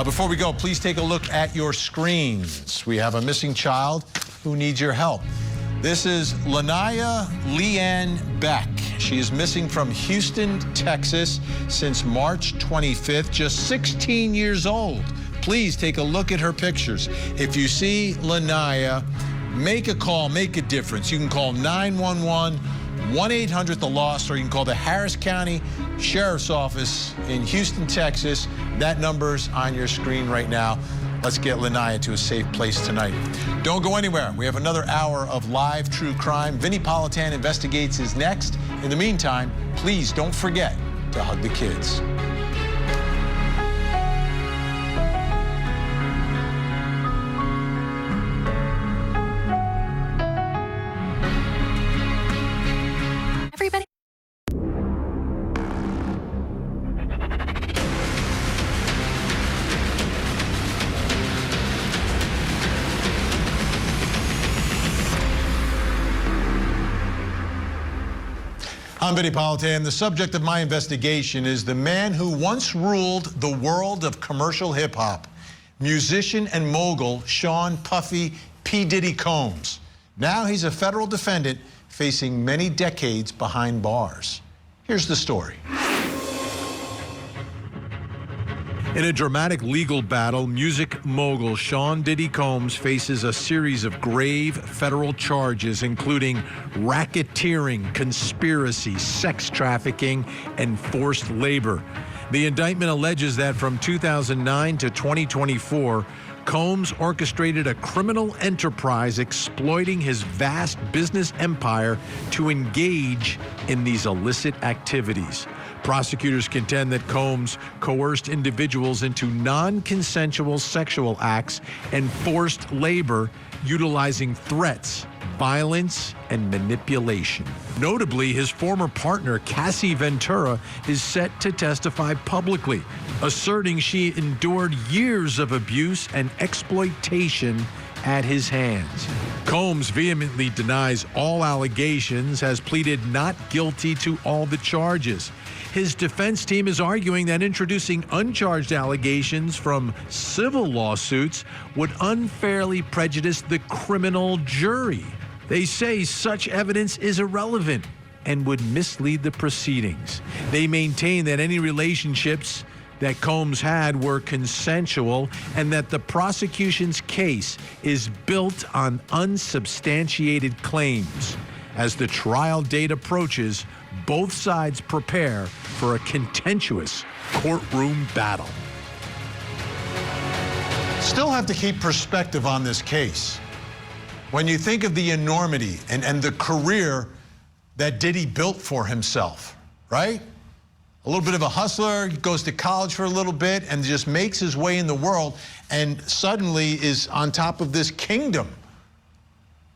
Before we go, please take a look at your screens. We have a missing child who needs your help. This is Lanaya Leanne Beck. She is missing from Houston, Texas since March 25th, just 16 years old. Please take a look at her pictures. If you see Lanaya, make a call, make a difference. You can call 911, 1-800-THE-LOST, or you can call the Harris County Sheriff's Office in Houston, Texas. That number's on your screen right now. Let's get Lanaya to a safe place tonight. Don't go anywhere. We have another hour of live true crime. Vinnie Politan Investigates is next. In the meantime, please don't forget to hug the kids. Everybody. I'm Vinnie Politan. The subject of my investigation is the man who once ruled the world of commercial hip-hop, musician and mogul Sean Puffy P. Diddy Combs. Now he's a federal defendant facing many decades behind bars. Here's the story. In a dramatic legal battle, music mogul Sean Diddy Combs faces a series of grave federal charges, including racketeering, conspiracy, sex trafficking, and forced labor. The indictment alleges that from 2009 to 2024, Combs orchestrated a criminal enterprise exploiting his vast business empire to engage in these illicit activities. Prosecutors contend that Combs coerced individuals into non-consensual sexual acts and forced labor, utilizing threats, violence, and manipulation. Notably, his former partner, Cassie Ventura, is set to testify publicly, asserting she endured years of abuse and exploitation at his hands. Combs vehemently denies all allegations, has pleaded not guilty to all the charges. His defense team is arguing that introducing uncharged allegations from civil lawsuits would unfairly prejudice the criminal jury. They say such evidence is irrelevant and would mislead the proceedings. They maintain that any relationships that Combs had were consensual and that the prosecution's case is built on unsubstantiated claims. As the trial date approaches, both sides prepare for a contentious courtroom battle. Still have to keep perspective on this case. When you think of the enormity and the career that Diddy built for himself, right? A little bit of a hustler, goes to college for a little bit and just makes his way in the world and suddenly is on top of this kingdom.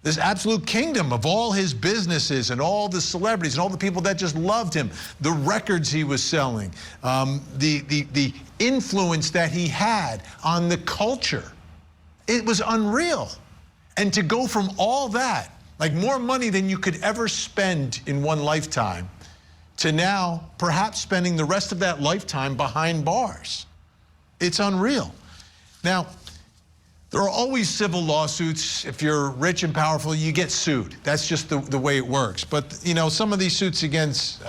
This absolute kingdom of all his businesses and all the celebrities and all the people that just loved him, the records he was selling, the influence that he had on the culture. It was unreal. And to go from all that, like more money than you could ever spend in one lifetime, to now perhaps spending the rest of that lifetime behind bars. It's unreal. Now, there are always civil lawsuits. If you're rich and powerful, you get sued. That's just the way it works. But, you know, some of these suits against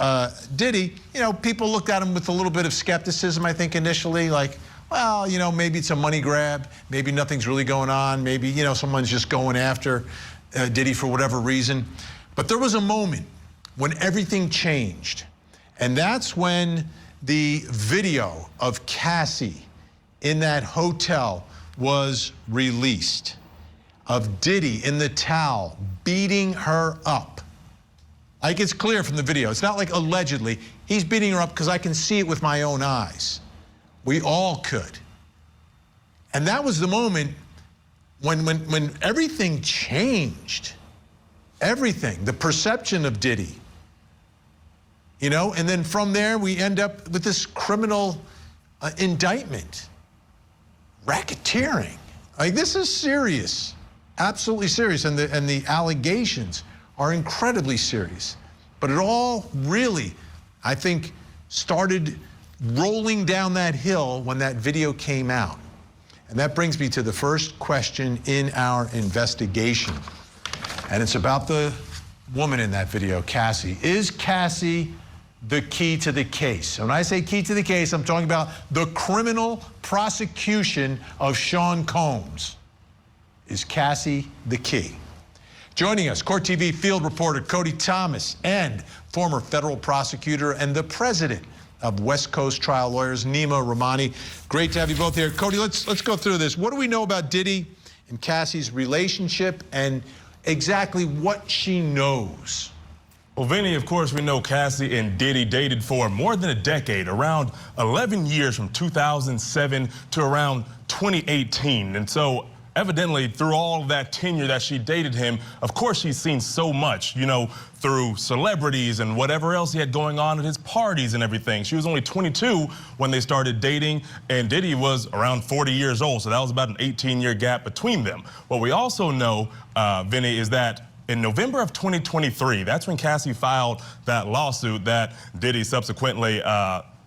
Diddy, you know, people looked at him with a little bit of skepticism, I think, initially, like, well, you know, maybe it's a money grab. Maybe nothing's really going on. Maybe, you know, someone's just going after Diddy for whatever reason. But there was a moment when everything changed. And that's when the video of Cassie in that hotel was released, of Diddy in the towel beating her up. Like, it's clear from the video. It's not like allegedly. He's beating her up because I can see it with my own eyes. We all could. And that was the moment when everything changed. Everything. The perception of Diddy. You know, and then from there we end up with this criminal indictment. Racketeering. Like, this is serious. Absolutely serious. And the allegations are incredibly serious. But it all really, I think, started rolling down that hill when that video came out. And that brings me to the first question in our investigation. And it's about the woman in that video, Cassie. Is Cassie the key to the case? And when I say key to the case, I'm talking about the criminal prosecution of Sean Combs. Is Cassie the key? Joining us, Court TV field reporter Cody Thomas and former federal prosecutor and the president of West Coast Trial Lawyers, Nima Rahmani. Great to have you both here. Cody, let's go through this. What do we know about Diddy and Cassie's relationship and exactly what she knows? Well, Vinnie, of course, we know Cassie and Diddy dated for more than a decade, around 11 years from 2007 to around 2018. And so evidently, through all of that tenure that she dated him, of course, she's seen so much, you know, through celebrities and whatever else he had going on at his parties and everything. She was only 22 when they started dating, and Diddy was around 40 years old, so that was about an 18-year gap between them. What we also know, Vinnie, is that in November of 2023, that's when Cassie filed that lawsuit that Diddy subsequently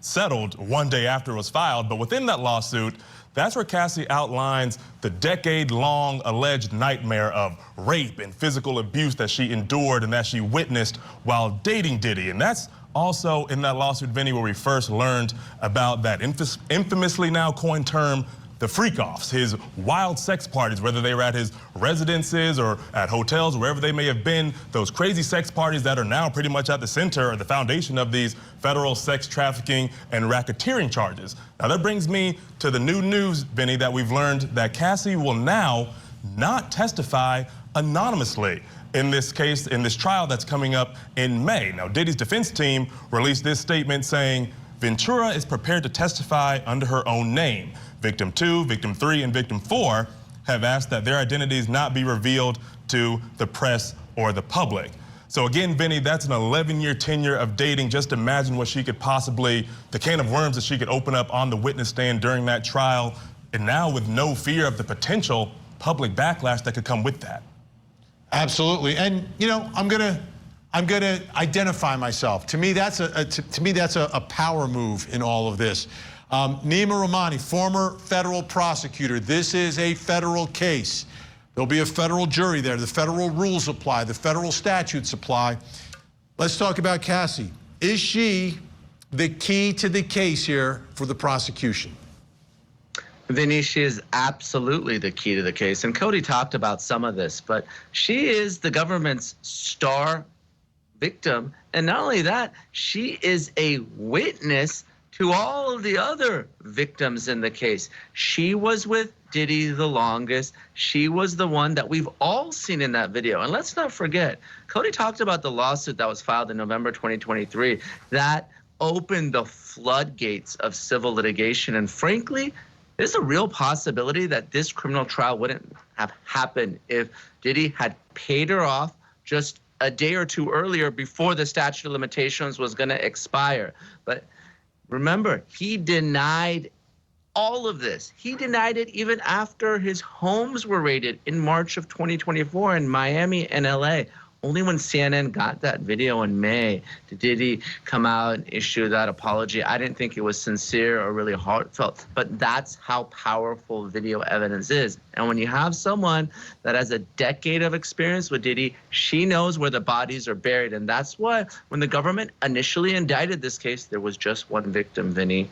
settled one day after it was filed. But within that lawsuit, that's where Cassie outlines the decade-long alleged nightmare of rape and physical abuse that she endured and that she witnessed while dating Diddy. And that's also in that lawsuit, Vinnie, where we first learned about that infamously now coined term, the freak-offs, his wild sex parties, whether they were at his residences or at hotels, or wherever they may have been, those crazy sex parties that are now pretty much at the center or the foundation of these federal sex trafficking and racketeering charges. Now that brings me to the new news, Vinnie, that we've learned that Cassie will now not testify anonymously in this case, in this trial that's coming up in May. Now, Diddy's defense team released this statement saying Ventura is prepared to testify under her own name. Victim 2, Victim 3, and Victim 4 have asked that their identities not be revealed to the press or the public. So again, Vinnie, that's an 11-year tenure of dating. Just imagine what she could possibly, the can of worms that she could open up on the witness stand during that trial, and now with no fear of the potential public backlash that could come with that. Absolutely, and you know, I'm gonna identify myself. To me, that's a power move in all of this. Nima Rahmani, former federal prosecutor. This is a federal case. There'll be a federal jury there. The federal rules apply. The federal statutes apply. Let's talk about Cassie. Is she the key to the case here for the prosecution? Vinnie, she is absolutely the key to the case. And Cody talked about some of this, but she is the government's star victim. And not only that, she is a witness to all of the other victims in the case. She was with Diddy the longest. She was the one that we've all seen in that video. And let's not forget, Cody talked about the lawsuit that was filed in November 2023 that opened the floodgates of civil litigation. And frankly, there's a real possibility that this criminal trial wouldn't have happened if Diddy had paid her off just a day or two earlier before the statute of limitations was going to expire. But remember, he denied all of this. He denied it even after his homes were raided in March of 2024 in Miami and LA. Only when CNN got that video in May did Diddy come out and issue that apology. I didn't think it was sincere or really heartfelt, but that's how powerful video evidence is. And when you have someone that has a decade of experience with Diddy, she knows where the bodies are buried. And that's why when the government initially indicted this case, there was just one victim, Vinnie.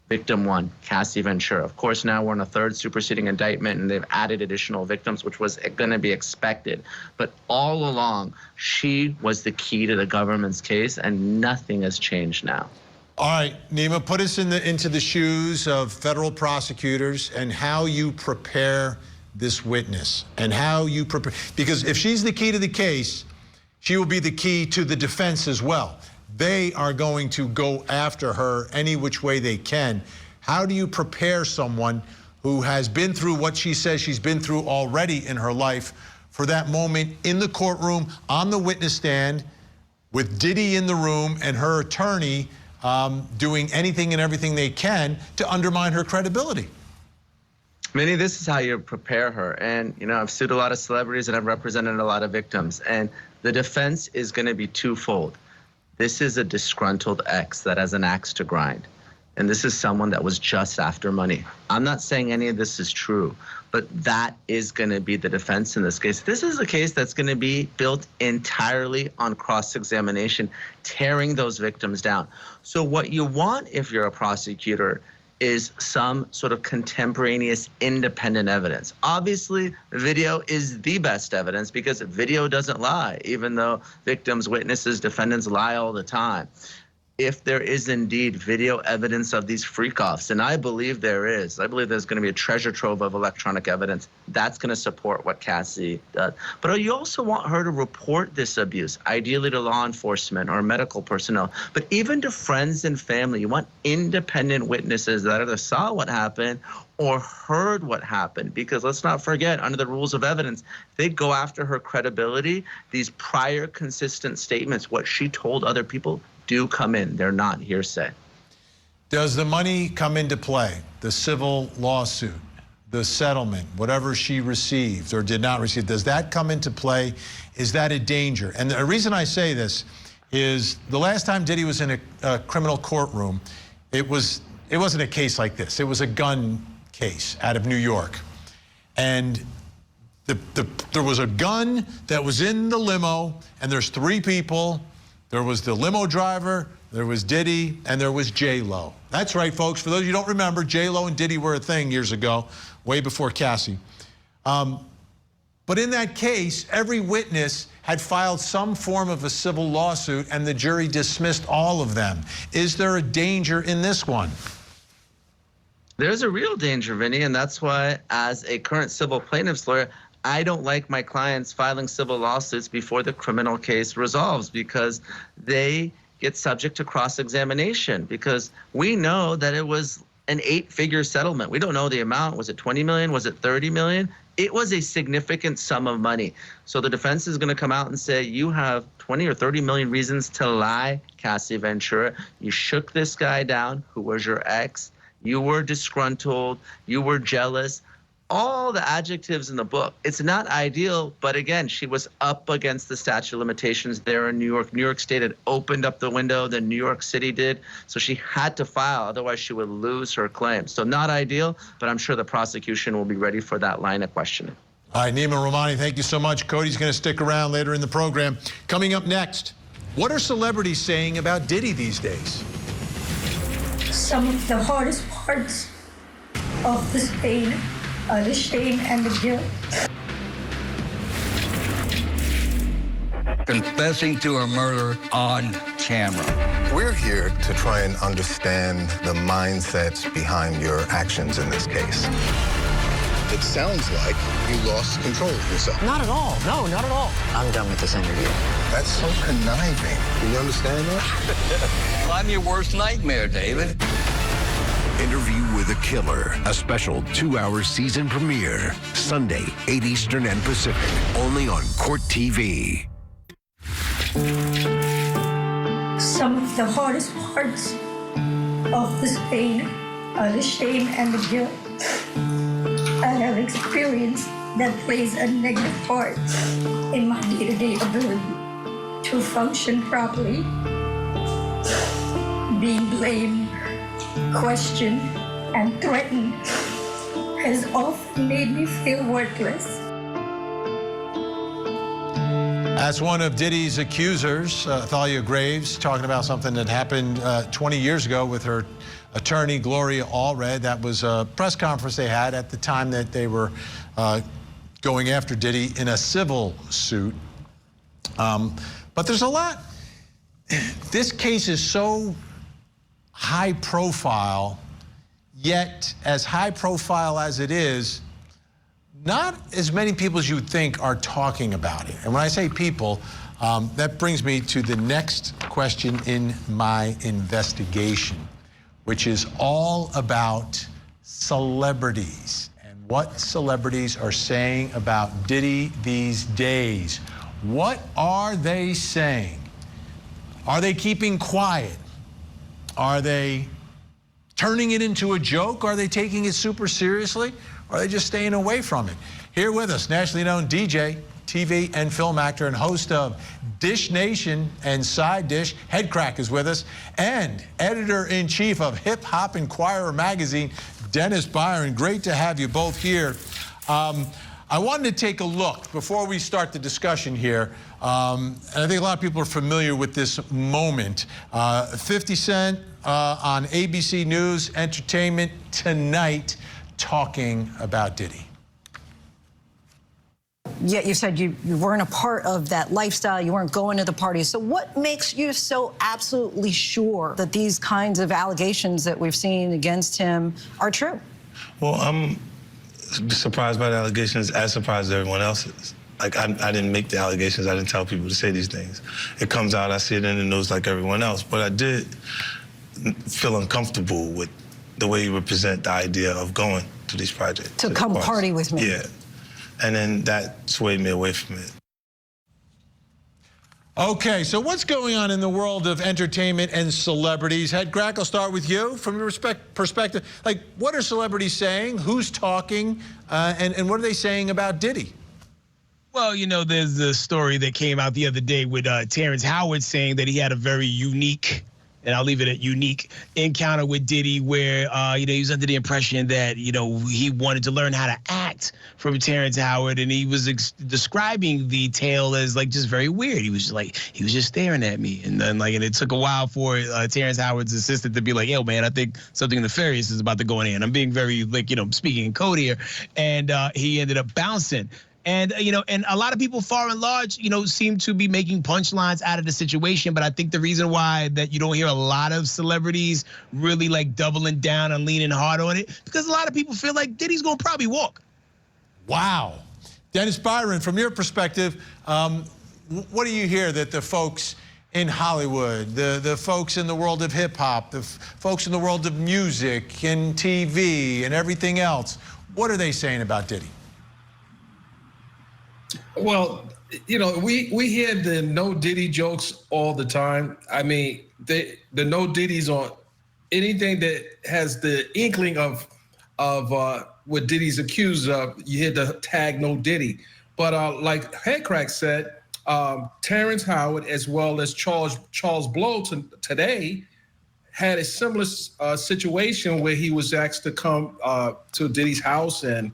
Victim 1, Cassie Ventura. Of course, now we're in a third superseding indictment, and they've added additional victims, which was going to be expected. But all along, she was the key to the government's case, and nothing has changed now. All right, Nima, put us into the shoes of federal prosecutors and how you prepare this witness and how you prepare. Because if she's the key to the case, she will be the key to the defense as well. They are going to go after her any which way they can. How do you prepare someone who has been through what she says she's been through already in her life for that moment in the courtroom, on the witness stand, with Diddy in the room and her attorney doing anything and everything they can to undermine her credibility? Vinnie, this is how you prepare her. And, you know, I've sued a lot of celebrities and I've represented a lot of victims. And the defense is going to be twofold. This is a disgruntled ex that has an axe to grind. And this is someone that was just after money. I'm not saying any of this is true, but that is going to be the defense in this case. This is a case that's going to be built entirely on cross-examination, tearing those victims down. So what you want if you're a prosecutor is some sort of contemporaneous independent evidence. Obviously, video is the best evidence because video doesn't lie, even though victims, witnesses, defendants lie all the time. If there is indeed video evidence of these freak-offs, and I believe there is, I believe there's going to be a treasure trove of electronic evidence, that's going to support what Cassie does. But you also want her to report this abuse, ideally to law enforcement or medical personnel, but even to friends and family. You want independent witnesses that either saw what happened or heard what happened, because let's not forget, under the rules of evidence, they go after her credibility. These prior consistent statements, what she told other people, do come in. They're not hearsay. Does the money come into play? The civil lawsuit, the settlement, whatever she received or did not receive, does that come into play? Is that a danger? And the reason I say this is the last time Diddy was in a criminal courtroom, it wasn't a case like this. It was a gun case out of New York. And there was a gun that was in the limo, and there's 3 people. There was the limo driver, there was Diddy, and there was J-Lo. That's right, folks. For those of you who don't remember, J-Lo and Diddy were a thing years ago, way before Cassie. But in that case, every witness had filed some form of a civil lawsuit, and the jury dismissed all of them. Is there a danger in this one? There's a real danger, Vinny, and that's why, as a current civil plaintiff's lawyer, I don't like my clients filing civil lawsuits before the criminal case resolves, because they get subject to cross-examination, because we know that it was an 8-figure settlement. We don't know the amount. Was it 20 million? Was it 30 million? It was a significant sum of money. So the defense is going to come out and say, you have 20 or 30 million reasons to lie, Cassie Ventura. You shook this guy down, who was your ex. You were disgruntled. You were jealous. All the adjectives in the book. It's not ideal, but again, she was up against the statute of limitations there in New York. New York State had opened up the window, then New York City did, so she had to file, otherwise she would lose her claim. So not ideal, but I'm sure the prosecution will be ready for that line of questioning. All right, Nima Rahmani, thank you so much. Cody's going to stick around later in the program. Coming up next, what are celebrities saying about Diddy these days? Some of the hardest parts of this pain are the shame and the guilt. Confessing to a murder on camera. We're here to try and understand the mindsets behind your actions in this case. It sounds like you lost control of yourself. Not at all. No, not at all. I'm done with this interview. That's so conniving. Do you understand that? I'm your worst nightmare, David. Interview with a Killer, a special 2-hour season premiere, Sunday, 8 Eastern and Pacific, only on Court TV. Some of the hardest parts of this pain are the shame and the guilt I have experienced that plays a negative part in my day-to-day ability to function properly. Being blamed, questioned, and threatened has often made me feel worthless. That's one of Diddy's accusers, Thalia Graves, talking about something that happened 20 years ago with her attorney, Gloria Allred. That was a press conference they had at the time that they were going after Diddy in a civil suit. But there's a lot. This case is so high profile, yet as high profile as it is, not as many people as you'd think are talking about it. And when I say people, that brings me to the next question in my investigation, which is all about celebrities and what celebrities are saying about Diddy these days. What are they saying? Are they keeping quiet? Are they turning it into a joke? Are they taking it super seriously? Or are they just staying away from it? Here with us, nationally known DJ, TV and film actor and host of Dish Nation and Side Dish. Headcrack is with us, and editor-in-chief of Hip Hop Inquirer magazine, Dennis Byron. Great to have you both here. I wanted to take a look before we start the discussion here. And I think a lot of people are familiar with this moment. 50 Cent on ABC News Entertainment tonight talking about Diddy. Yet you said you weren't a part of that lifestyle, you weren't going to the parties. So what makes you so absolutely sure that these kinds of allegations that we've seen against him are true? Well, I'm surprised by the allegations, as surprised as everyone else is. Like, I didn't make the allegations. I didn't tell people to say these things. It comes out, I see it in the news like everyone else. But I did feel uncomfortable with the way you would present the idea of going to these projects. To come party with me. Yeah. And then that swayed me away from it. Okay, so what's going on in the world of entertainment and celebrities? Headcrack, I'll start with you. From your perspective, like, what are celebrities saying? Who's talking? And what are they saying about Diddy? Well, you know, there's the story that came out the other day with Terrence Howard saying that he had a very unique, and I'll leave it at unique, encounter with Diddy where, you know, he was under the impression that, you know, he wanted to learn how to act from Terrence Howard, and he was describing the tale as, like, just very weird. He was just staring at me, and then, like, and it took a while for Terrence Howard's assistant to be like, yo, man, I think something nefarious is about to go in. I'm being very, like, you know, speaking in code here, and he ended up bouncing. And, you know, and a lot of people far and large, you know, seem to be making punchlines out of the situation. But I think the reason why that you don't hear a lot of celebrities really, like, doubling down and leaning hard on it, because a lot of people feel like Diddy's going to probably walk. Wow. Dennis Byron, from your perspective, what do you hear that the folks in Hollywood, the folks in the world of hip hop, the folks in the world of music and TV and everything else, what are they saying about Diddy? Well, you know, we hear the no Diddy jokes all the time. I mean, the no Diddy's on anything that has the inkling of what Diddy's accused of. You hear the tag no Diddy. But like Headcrack said, Terrence Howard as well as Charles Blow today had a similar situation where he was asked to come to Diddy's house, and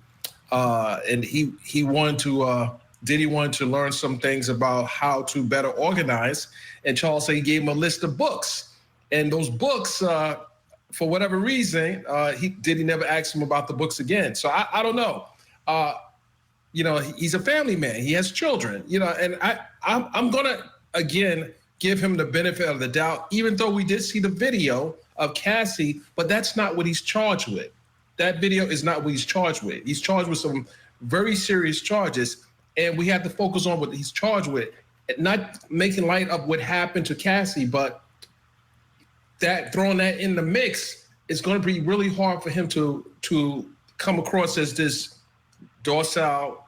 he wanted to. Diddy wanted to learn some things about how to better organize, and Charles said he gave him a list of books, and those books, for whatever reason, Diddy never asked him about the books again. So I don't know. You know, he's a family man. He has children. You know, and I'm gonna again give him the benefit of the doubt, even though we did see the video of Cassie, but that's not what he's charged with. That video is not what he's charged with. He's charged with some very serious charges. And we have to focus on what he's charged with, not making light of what happened to Cassie, but throwing that in the mix is going to be really hard for him to come across as this docile,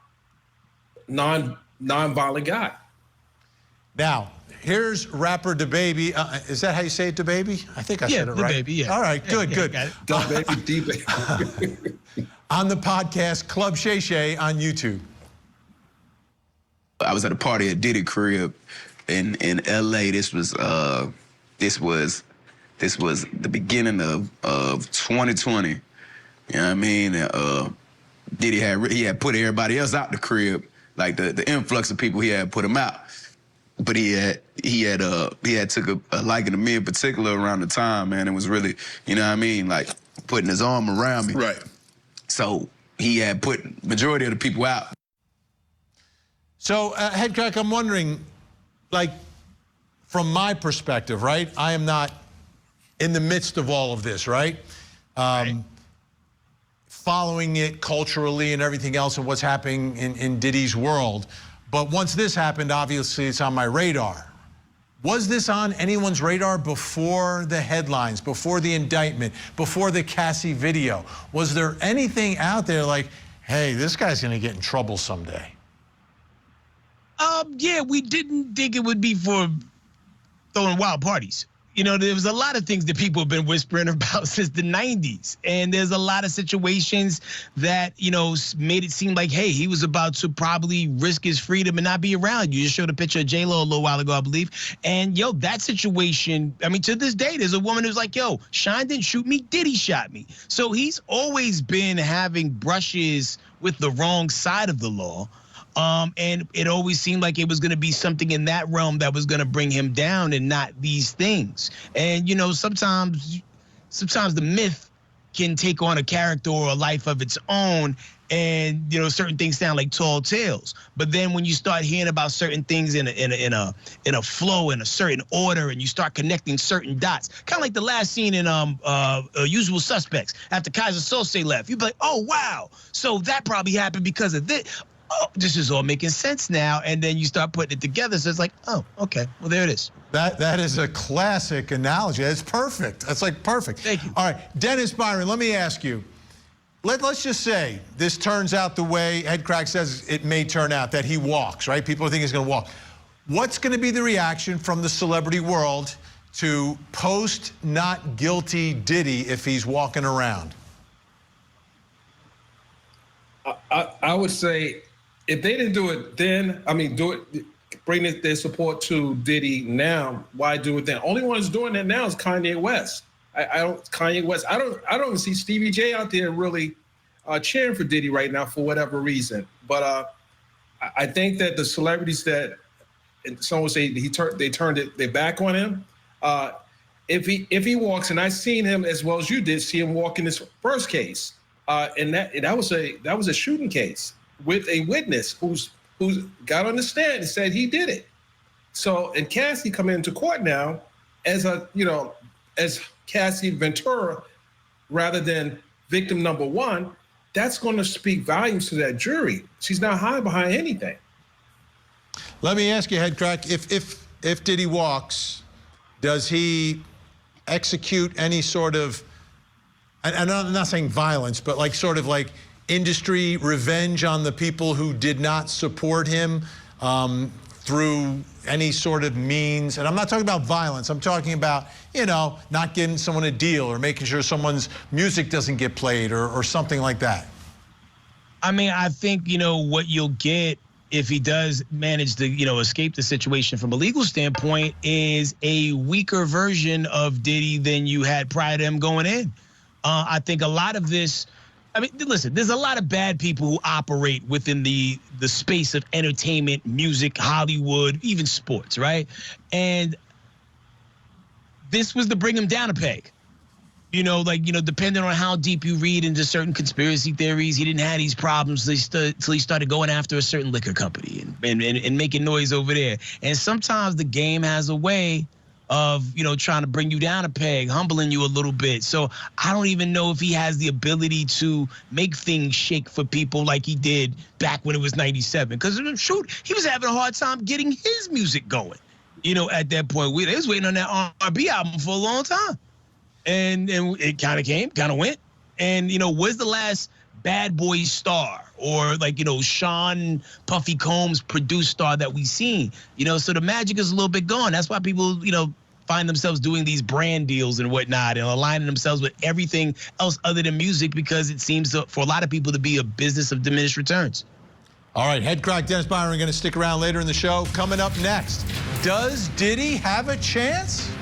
non-violent guy. Now, here's rapper DaBaby. Is that how you say it, DaBaby? I think I said it right. DaBaby, yeah. All right, good. DaBaby, D-Baby. On the podcast, Club Shay Shay on YouTube. I was at a party at Diddy crib in LA. This was the beginning of 2020. You know what I mean? Diddy had put everybody else out the crib, like the influx of people he had put them out. But he had took a liking to me in particular around the time, man. It was really, you know what I mean, like putting his arm around me. Right. So he had put majority of the people out. So, Headcrack, I'm wondering, like, from my perspective, right? I am not in the midst of all of this, right? Following it culturally and everything else and what's happening in Diddy's world. But once this happened, obviously it's on my radar. Was this on anyone's radar before the headlines, before the indictment, before the Cassie video? Was there anything out there like, hey, this guy's gonna get in trouble someday? Yeah, we didn't think it would be for throwing wild parties. you know, there was a lot of things that people have been whispering about since the 90s. And there's a lot of situations that, you know, made it seem like, hey, he was about to probably risk his freedom and not be around. You just showed a picture of J-Lo a little while ago, I believe. And, yo, that situation, I mean, to this day, there's a woman who's like, yo, Sean didn't shoot me, Diddy shot me. So he's always been having brushes with the wrong side of the law. And it always seemed like it was going to be something in that realm that was going to bring him down and not these things. And, you know, sometimes the myth can take on a character or a life of its own. And, you know, certain things sound like tall tales. But then when you start hearing about certain things in a flow, in a certain order, and you start connecting certain dots, kind of like the last scene in Usual Suspects after Kaiser Sose left, you'd be like, oh, wow. So that probably happened because of this. Oh, this is all making sense now. And then you start putting it together. So it's like, oh, okay, well, there it is. That is a classic analogy. That's perfect. That's like perfect. Thank you. All right, Dennis Byron, let me ask you. Let's just say this turns out the way Headcrack says it may turn out, that he walks, right? People think he's going to walk. What's going to be the reaction from the celebrity world to post not guilty Diddy if he's walking around? I would say if they didn't do it then, I mean, bring their support to Diddy now, why do it then? Only one who's doing that now is Kanye West. Kanye West. I don't see Stevie J out there really cheering for Diddy right now for whatever reason. But I think that the celebrities that, and someone would say they turned their back on him. If he walks, and I've seen him as well as you did see him walk in this first case, and that was a shooting case with a witness who's got on the stand and said he did it. So, and Cassie coming into court now as as Cassie Ventura rather than victim number one, that's going to speak volumes to that jury. She's not hiding behind anything. Let me ask you, Headcrack, if Diddy walks, does he execute any sort of, and I'm not saying violence, but like sort of like industry revenge on the people who did not support him through any sort of means? And I'm not talking about violence. I'm talking about, you know, not giving someone a deal or making sure someone's music doesn't get played or something like that. I mean, I think, you know, what you'll get if he does manage to, you know, escape the situation from a legal standpoint is a weaker version of Diddy than you had prior to him going in. I think a lot of this, I mean, listen, there's a lot of bad people who operate within the space of entertainment, music, Hollywood, even sports, right? And this was to bring him down a peg. You know, like, you know, depending on how deep you read into certain conspiracy theories, he didn't have these problems until he started going after a certain liquor company and making noise over there. And sometimes the game has a way of, you know, trying to bring you down a peg, humbling you a little bit. So I don't even know if he has the ability to make things shake for people like he did back when it was 97. Because, shoot, he was having a hard time getting his music going. You know, at that point, they was waiting on that R&B album for a long time. And it kind of came, kind of went. And, you know, where's the last Bad Boy star or like, you know, Sean Puffy Combs produced star that we seen? You know, so the magic is a little bit gone. That's why people, you know, find themselves doing these brand deals and whatnot and aligning themselves with everything else other than music because it seems for a lot of people to be a business of diminished returns. All right, Headcrack, Dennis Byron going to stick around later in the show. Coming up next, does Diddy have a chance?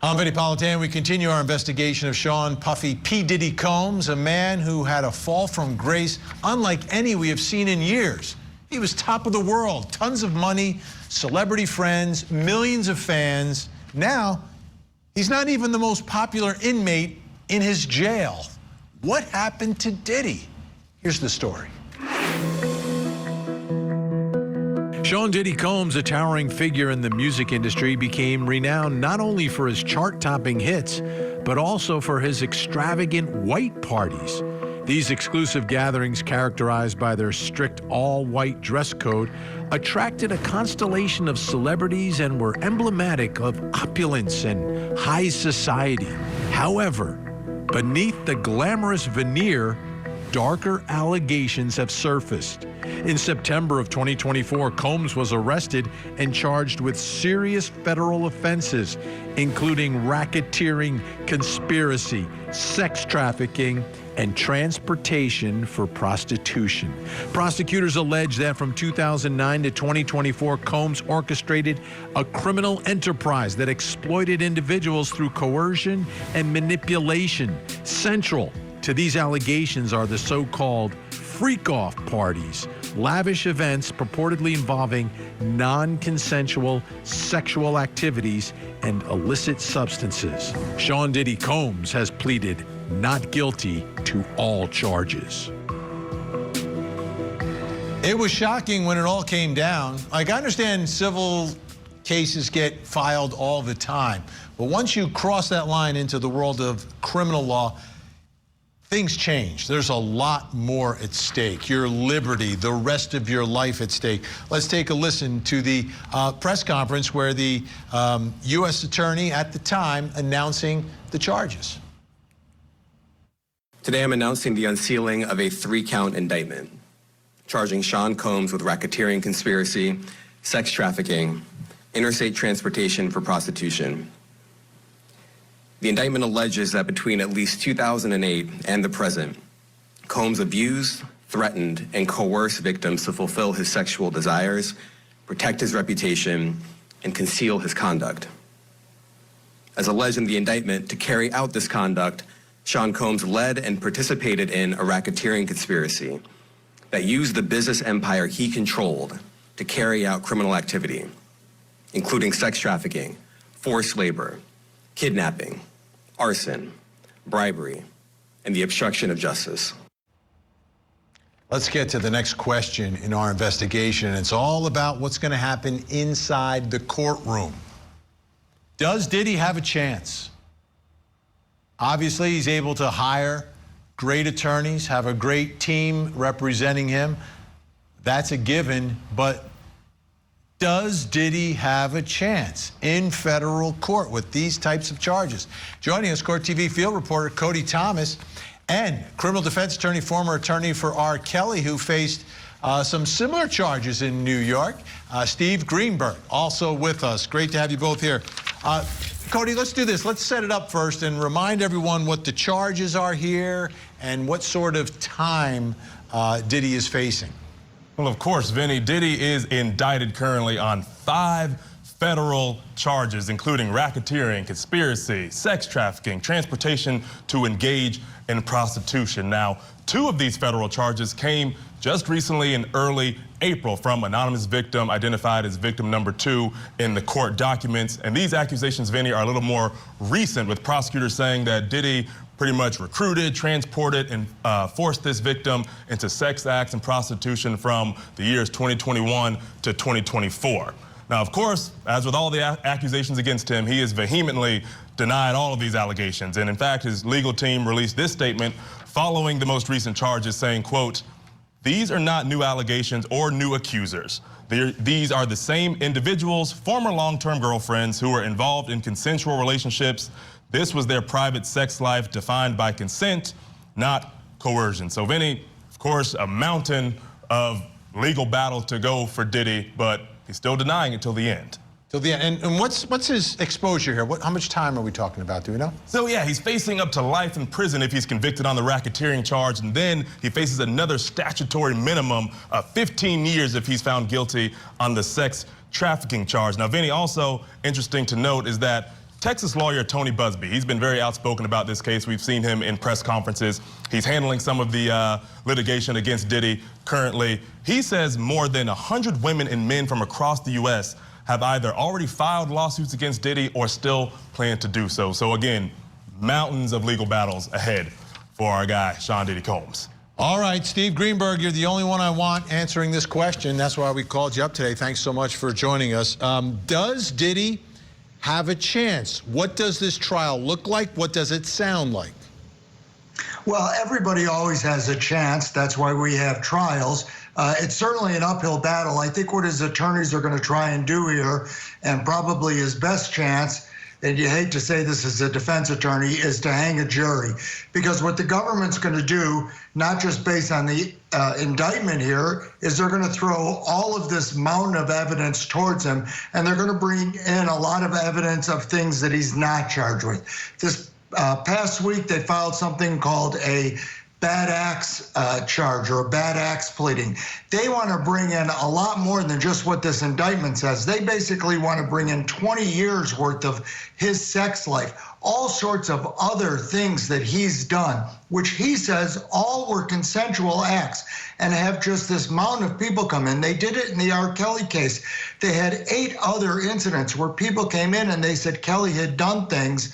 I'm Vinnie Politan. We continue our investigation of Sean Puffy P. Diddy Combs, a man who had a fall from grace unlike any we have seen in years. He was top of the world, tons of money, celebrity friends, millions of fans. Now, he's not even the most popular inmate in his jail. What happened to Diddy? Here's the story. Sean Diddy Combs, a towering figure in the music industry, became renowned not only for his chart-topping hits, but also for his extravagant white parties. These exclusive gatherings, characterized by their strict all-white dress code, attracted a constellation of celebrities and were emblematic of opulence and high society. However, beneath the glamorous veneer, darker allegations have surfaced. In September of 2024, Combs was arrested and charged with serious federal offenses, including racketeering, conspiracy, sex trafficking, and transportation for prostitution. Prosecutors allege that from 2009 to 2024, Combs orchestrated a criminal enterprise that exploited individuals through coercion and manipulation. Central to these allegations are the so-called freak-off parties, lavish events purportedly involving non-consensual sexual activities and illicit substances. Sean Diddy Combs has pleaded not guilty to all charges. It was shocking when it all came down. Like, I understand civil cases get filed all the time, but once you cross that line into the world of criminal law, things change. There's a lot more at stake. Your liberty, the rest of your life at stake. Let's take a listen to the press conference where the U.S. attorney at the time announcing the charges. Today I'm announcing the unsealing of a 3-count indictment, charging Sean Combs with racketeering conspiracy, sex trafficking, interstate transportation for prostitution. The indictment alleges that between at least 2008 and the present, Combs abused, threatened, and coerced victims to fulfill his sexual desires, protect his reputation, and conceal his conduct. As alleged in the indictment, to carry out this conduct, Sean Combs led and participated in a racketeering conspiracy that used the business empire he controlled to carry out criminal activity, including sex trafficking, forced labor, kidnapping, arson, bribery, and the obstruction of justice. Let's get to the next question in our investigation. It's all about what's going to happen inside the courtroom. Does Diddy have a chance? Obviously, he's able to hire great attorneys, have a great team representing him. That's a given, but does Diddy have a chance in federal court with these types of charges? Joining us, Court TV field reporter Cody Thomas and criminal defense attorney, former attorney for R. Kelly, who faced some similar charges in New York, Steve Greenberg, also with us. Great to have you both here. Cody, let's do this. Let's set it up first and remind everyone what the charges are here and what sort of time Diddy is facing. Well, of course, Vinnie, Diddy is indicted currently on 5 federal charges, including racketeering, conspiracy, sex trafficking, transportation to engage in prostitution. Now, 2 of these federal charges came just recently in early April from anonymous victim identified as victim number 2 in the court documents. And these accusations, Vinnie, are a little more recent, with prosecutors saying that Diddy pretty much recruited, transported, and forced this victim into sex acts and prostitution from the years 2021 to 2024. Now, of course, as with all the accusations against him, he has vehemently denied all of these allegations. And in fact, his legal team released this statement following the most recent charges saying, quote, "These are not new allegations or new accusers. These are the same individuals, former long-term girlfriends who were involved in consensual relationships. This was their private sex life defined by consent, not coercion." So, Vinnie, of course, a mountain of legal battle to go for Diddy, but he's still denying it till the end. Till the end. And what's his exposure here? How much time are we talking about? Do we know? So, yeah, he's facing up to life in prison if he's convicted on the racketeering charge, and then he faces another statutory minimum of 15 years if he's found guilty on the sex trafficking charge. Now, Vinnie, also interesting to note is that Texas lawyer Tony Busby, he's been very outspoken about this case. We've seen him in press conferences. He's handling some of the litigation against Diddy currently. He says more than 100 women and men from across the U.S. have either already filed lawsuits against Diddy or still plan to do so. So again, mountains of legal battles ahead for our guy, Sean Diddy Combs. All right, Steve Greenberg, you're the only one I want answering this question. That's why we called you up today. Thanks so much for joining us. Does Diddy have a chance? What does this trial look like? What does it sound like? Well, everybody always has a chance. That's why we have trials. It's certainly an uphill battle. I think what his attorneys are going to try and do here, and probably his best chance, and you hate to say this as a defense attorney, is to hang a jury. Because what the government's going to do, not just based on the indictment here, is they're going to throw all of this mountain of evidence towards him, and they're going to bring in a lot of evidence of things that he's not charged with. This past week, they filed something called a bad acts charge or a bad acts pleading. They want to bring in a lot more than just what this indictment says. They basically want to bring in 20 years worth of his sex life, all sorts of other things that he's done, which he says all were consensual acts, and have just this mountain of people come in. They did it in the R. Kelly case. They had 8 other incidents where people came in and they said Kelly had done things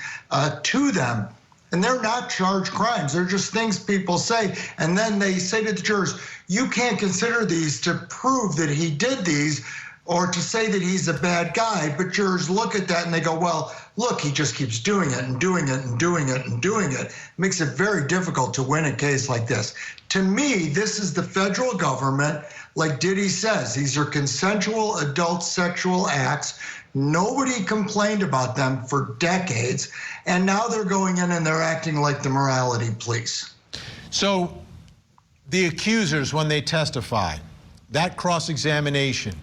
to them. And they're not charged crimes. They're just things people say. And then they say to the jurors, you can't consider these to prove that he did these or to say that he's a bad guy. But jurors look at that and they go, well, look, he just keeps doing it and doing it and doing it and doing it. It makes it very difficult to win a case like this. To me, this is the federal government, like Diddy says. These are consensual adult sexual acts. Nobody complained about them for decades, and now they're going in and they're acting like the morality police. So the accusers, when they testify, that cross-examination,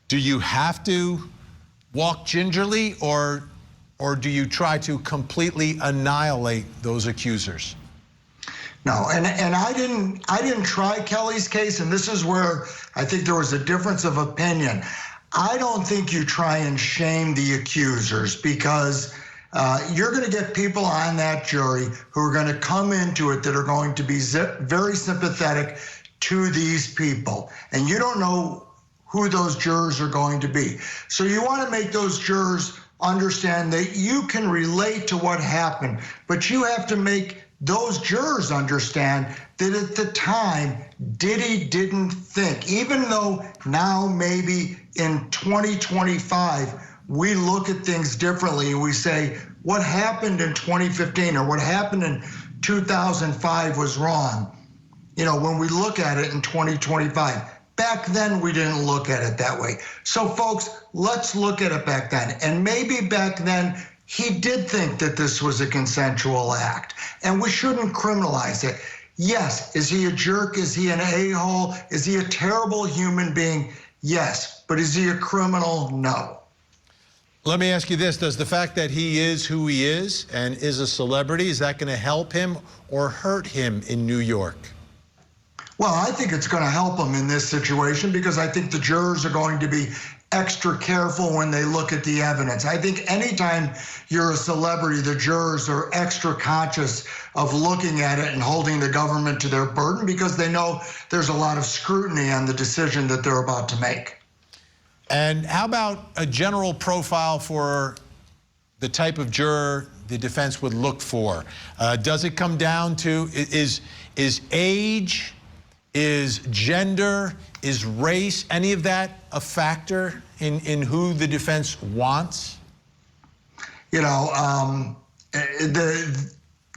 do you have to walk gingerly, or do you try to completely annihilate those accusers? No, and I didn't try Kelly's case, and this is where I think there was a difference of opinion. I don't think you try and shame the accusers, because you're going to get people on that jury who are going to come into it that are going to be very sympathetic to these people. And you don't know who those jurors are going to be. So you want to make those jurors understand that you can relate to what happened, but you have to make those jurors understand that at the time, Diddy didn't think, even though now maybe in 2025, we look at things differently and we say, what happened in 2015 or what happened in 2005 was wrong. You know, when we look at it in 2025, back then we didn't look at it that way. So folks, let's look at it back then. And maybe back then, he did think that this was a consensual act, and we shouldn't criminalize it. Yes, is he a jerk? Is he an a-hole? Is he a terrible human being? Yes, but is he a criminal? No. Let me ask you this. Does the fact that he is who he is and is a celebrity, is that going to help him or hurt him in New York? Well, I think it's going to help him in this situation, because I think the jurors are going to be extra careful when they look at the evidence. I think anytime you're a celebrity, the jurors are extra conscious of looking at it and holding the government to their burden, because they know there's a lot of scrutiny on the decision that they're about to make. And how about a general profile for the type of juror the defense would look for? Does it come down to, is age, is gender, is race, any of that a factor in who the defense wants? You know,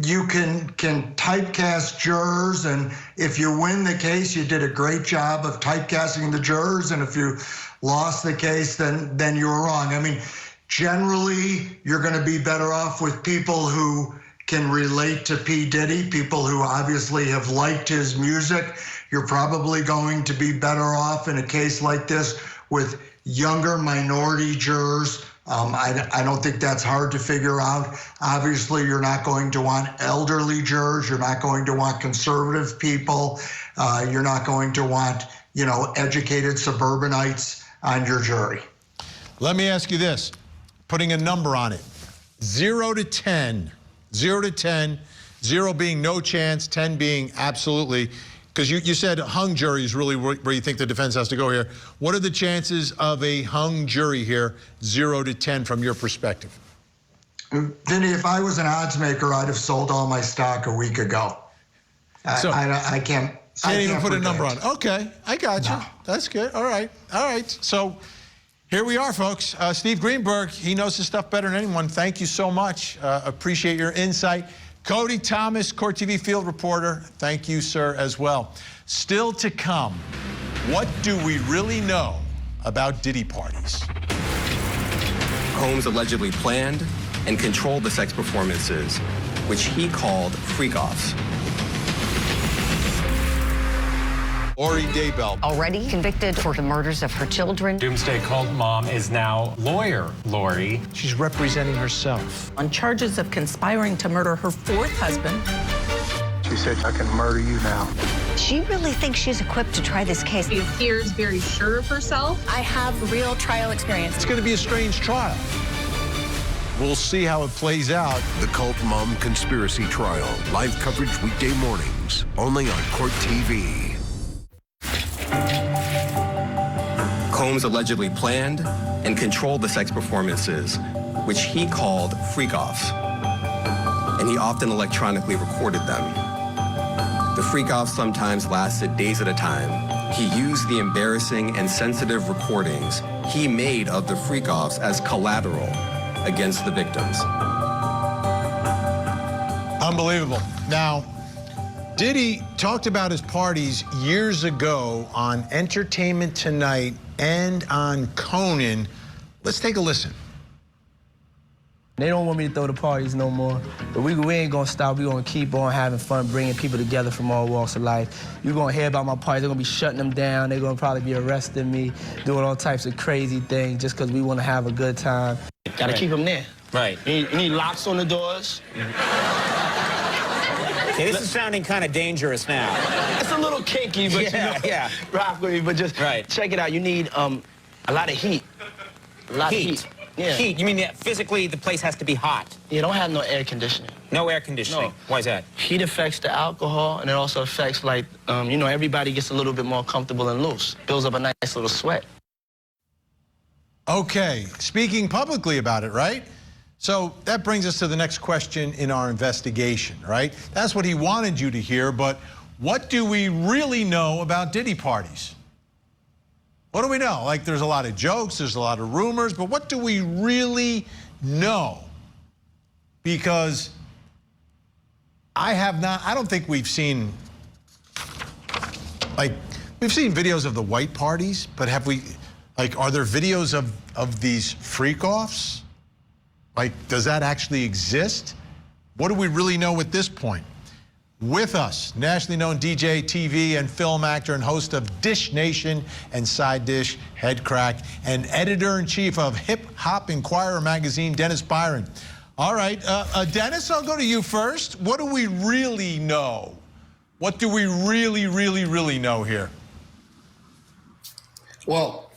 you can typecast jurors, and if you win the case, you did a great job of typecasting the jurors, and if you lost the case, then you were wrong. I mean, generally, you're going to be better off with people who can relate to P. Diddy, people who obviously have liked his music. You're probably going to be better off in a case like this with younger minority jurors. I don't think that's hard to figure out. Obviously, you're not going to want elderly jurors. You're not going to want conservative people. You're not going to want, you know, educated suburbanites on your jury. Let me ask you this, putting a number on it, 0 to 10, 0 to 10, 0 being no chance, 10 being absolutely. Because you said hung jury is really where you think the defense has to go here. What are the chances of a hung jury here, 0 to 10, from your perspective? Vinny, if I was an odds maker, I'd have sold all my stock a week ago. So I can't even put a number on it. Okay, I got you. No. That's good. All right. So here we are, folks. Steve Greenberg, he knows his stuff better than anyone. Thank you so much. Appreciate your insight. Cody Thomas, Court TV field reporter. Thank you, sir, as well. Still to come, what do we really know about Diddy parties? Combs allegedly planned and controlled the sex performances, which he called freak-offs. Lori Daybell. Already convicted for the murders of her children. Doomsday cult mom is now lawyer Lori. She's representing herself. On charges of conspiring to murder her fourth husband. She said, I can murder you now. She really thinks she's equipped to try this case. She appears very sure of herself. I have real trial experience. It's going to be a strange trial. We'll see how it plays out. The Cult Mom Conspiracy Trial. Live coverage weekday mornings, only on Court TV. Combs allegedly planned and controlled the sex performances, which he called freak-offs, and he often electronically recorded them. The freak-offs sometimes lasted days at a time. He used the embarrassing and sensitive recordings he made of the freak-offs as collateral against the victims. Unbelievable. Now, Diddy talked about his parties years ago on Entertainment Tonight and on Conan. Let's take a listen. They don't want me to throw the parties no more, but we ain't gonna stop. We gonna keep on having fun, bringing people together from all walks of life. You're gonna hear about my parties. They're gonna be shutting them down. They're gonna probably be arresting me, doing all types of crazy things just because we wanna have a good time. Gotta keep them there. Right. You need locks on the doors. Okay, this is sounding kind of dangerous now. It's a little kinky, but yeah. Rock with me, but just check it out. You need a lot of heat. A lot of heat. Yeah. Heat? You mean that physically the place has to be hot? You don't have no air conditioning. No air conditioning? No. Why is that? Heat affects the alcohol, and it also affects, like, you know, everybody gets a little bit more comfortable and loose. Builds up a nice little sweat. Okay, speaking publicly about it, right? So that brings us to the next question in our investigation, right? That's what he wanted you to hear, but what do we really know about Diddy parties? What do we know? Like, there's a lot of jokes, there's a lot of rumors, but what do we really know? Because I don't think we've seen, like, we've seen videos of the white parties, but have we, like, are there videos of these freak-offs? Like, does that actually exist? What do we really know at this point? With us, nationally known DJ, TV, and film actor and host of Dish Nation and Side Dish, Head Crack, and editor-in-chief of Hip Hop Inquirer magazine, Dennis Byron. All right, Dennis, I'll go to you first. What do we really know? What do we really know here? Well,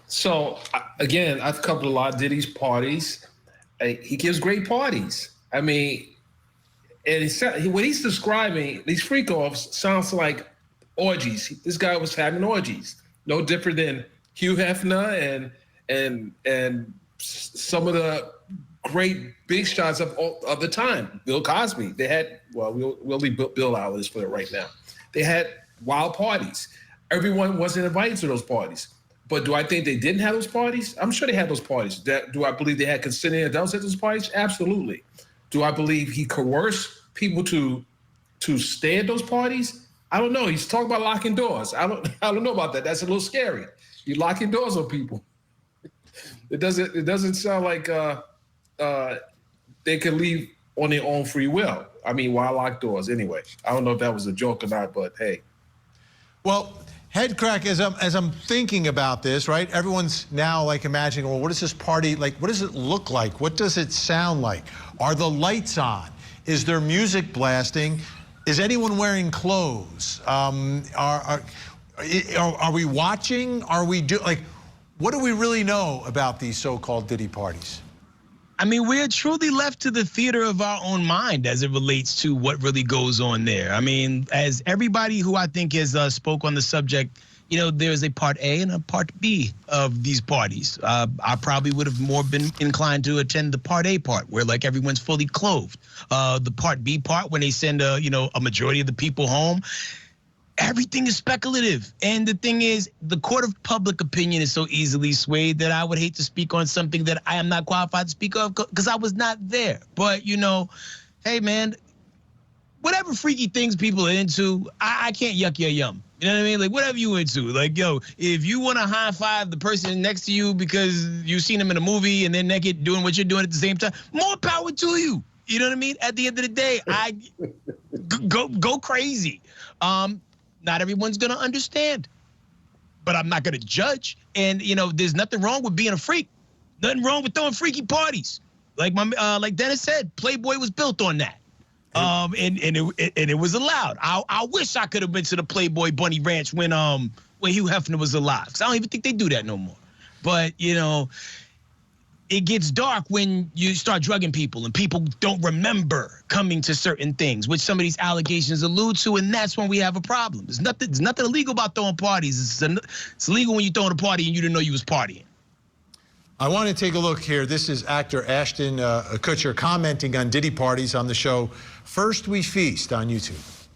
so again, I've covered a lot of Diddy's parties. He gives great parties. I mean, and what he's describing, these freak-offs, sounds like orgies. This guy was having orgies, no different than Hugh Hefner and some of the great big shots of the time. Bill Cosby. They had, well, we'll leave Bill out of this for it right now. They had wild parties. Everyone wasn't invited to those parties. But do I think they didn't have those parties? I'm sure they had those parties. Do I believe they had consenting adults at those parties? Absolutely. Do I believe he coerced people to stay at those parties? I don't know. He's talking about locking doors. I don't know about that. That's a little scary. You're locking doors on people. It doesn't sound like they can leave on their own free will. I mean, why lock doors anyway? I don't know if that was a joke or not, but hey. Well, Head Crack, as I'm thinking about this, right? Everyone's now like imagining, well, what is this party like? What does it look like? What does it sound like? Are the lights on? Is there music blasting? Is anyone wearing clothes? Are we watching? What do we really know about these so-called Diddy parties? I mean, we're truly left to the theater of our own mind as it relates to what really goes on there. I mean, as everybody who I think has spoke on the subject, you know, there's a part A and a part B of these parties. I probably would have more been inclined to attend the part A part, where like everyone's fully clothed. The part B part, when they send a majority of the people home. everything is speculative. And the thing is, the court of public opinion is so easily swayed that I would hate to speak on something that I am not qualified to speak of because I was not there. But, you know, hey, man, whatever freaky things people are into, I can't yuck your yum. You know what I mean? Like, whatever you into. Like, yo, if you want to high five the person next to you because you've seen them in a movie and they're naked doing what you're doing at the same time, more power to you. You know what I mean? At the end of the day, go crazy. Not everyone's going to understand, but I'm not going to judge. And, you know, there's nothing wrong with being a freak. Nothing wrong with throwing freaky parties. Like like Dennis said, Playboy was built on that. And it was allowed. I wish I could have been to the Playboy Bunny Ranch when Hugh Hefner was alive. Because I don't even think they do that no more. But, you know, it gets dark when you start drugging people and people don't remember coming to certain things, which some of these allegations allude to, and that's when we have a problem. There's nothing illegal about throwing parties. It's illegal when you're throwing a party and you didn't know you was partying. I want to take a look here. This is actor Ashton Kutcher commenting on Diddy parties on the show First We Feast on YouTube.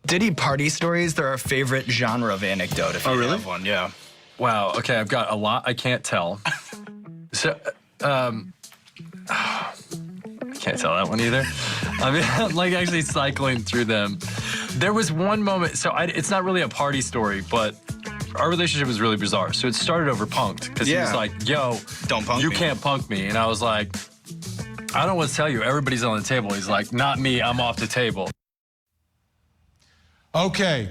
Diddy party stories, they're our favorite genre of anecdote, if you have one, yeah. Wow, okay, I've got a lot I can't tell. So, I can't tell that one either. I mean, I'm like actually cycling through them. There was one moment, so it's not really a party story, but our relationship was really bizarre. So it started over punked, because he was like, yo, don't punk you me. can't punk me. And I was like, I don't know what to tell you. Everybody's on the table. He's like, not me, I'm off the table. Okay,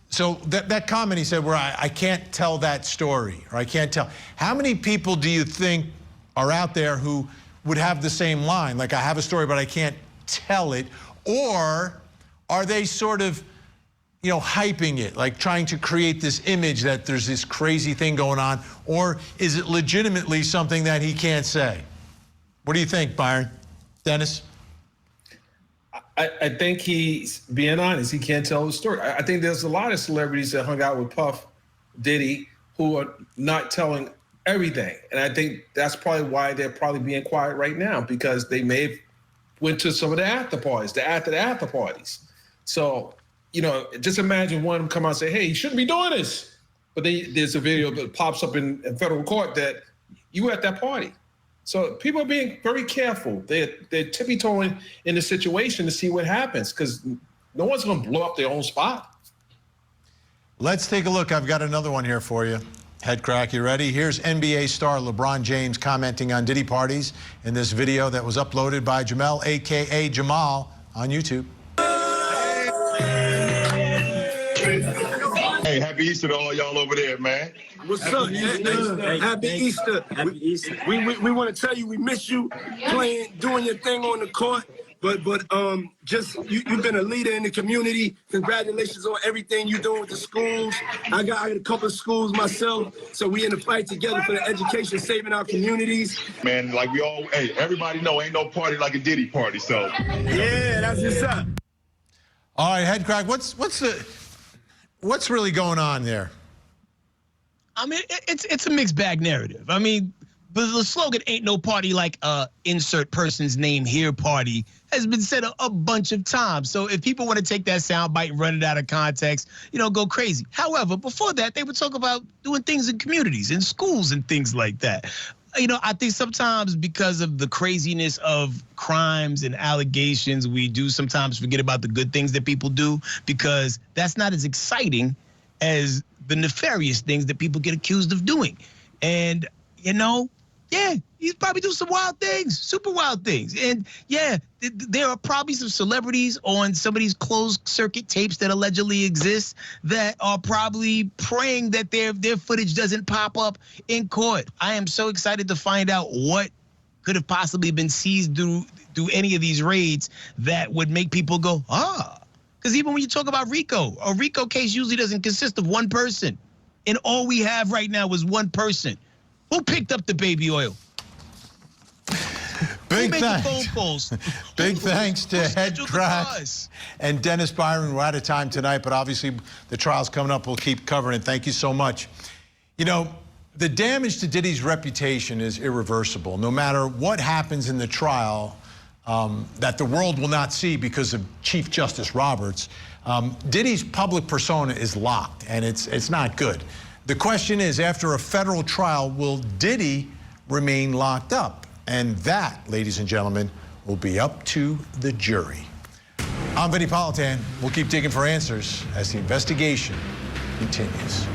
so that comment he said where I can't tell that story, or I can't tell. How many people do you think are out there who would have the same line? Like, I have a story, but I can't tell it. Or are they sort of, you know, hyping it, like trying to create this image that there's this crazy thing going on? Or is it legitimately something that he can't say? What do you think, Byron? Dennis? I think he's being honest. He can't tell the story. I think there's a lot of celebrities that hung out with Puff Diddy who are not telling everything. And I think that's probably why they're probably being quiet right now, because they may have went to some of the after parties, the after parties. So, you know, just imagine one of them come out and say, hey, you shouldn't be doing this. But there's a video that pops up in federal court that you were at that party. So people are being very careful. They're tippy-toeing in the situation to see what happens, because no one's going to blow up their own spot. Let's take a look. I've got another one here for you. Head crack, you ready? Here's NBA star LeBron James commenting on Diddy parties in this video that was uploaded by Jamel, a.k.a. Jamal, on YouTube. Hey, happy Easter to all y'all over there, man. What's up? Happy Easter. Happy Easter. We want to tell you we miss you playing, doing your thing on the court. But just you've been a leader in the community. Congratulations on everything you're doing with the schools. I got a couple of schools myself, so we in the fight together for the education, saving our communities. Man, like we all, hey, everybody know ain't no party like a Diddy party. So yeah, that's what's up. All right, head crack. What's really going on there? I mean, it's a mixed bag narrative. I mean, the slogan "Ain't no party like insert person's name here" party has been said a bunch of times. So if people want to take that soundbite and run it out of context, you know, go crazy. However, before that, they would talk about doing things in communities, in schools, and things like that. You know, I think sometimes because of the craziness of crimes and allegations, we do sometimes forget about the good things that people do, because that's not as exciting as the nefarious things that people get accused of doing. And, you know, yeah, he's probably doing some wild things, super wild things. And yeah, there are probably some celebrities on some of these closed circuit tapes that allegedly exist that are probably praying that their footage doesn't pop up in court. I am so excited to find out what could have possibly been seized through any of these raids that would make people go, ah. Because even when you talk about RICO, a RICO case usually doesn't consist of one person. And all we have right now is one person. Who picked up the baby oil? Big thanks. Big thanks to Head Crack and Dennis Byron. We're out of time tonight, but obviously the trial's coming up. We'll keep covering it. Thank you so much. You know, the damage to Diddy's reputation is irreversible. No matter what happens in the trial, that the world will not see because of Chief Justice Roberts. Diddy's public persona is locked, and it's not good. The question is, after a federal trial, will Diddy remain locked up? And that, ladies and gentlemen, will be up to the jury. I'm Vinnie Politan. We'll keep digging for answers as the investigation continues.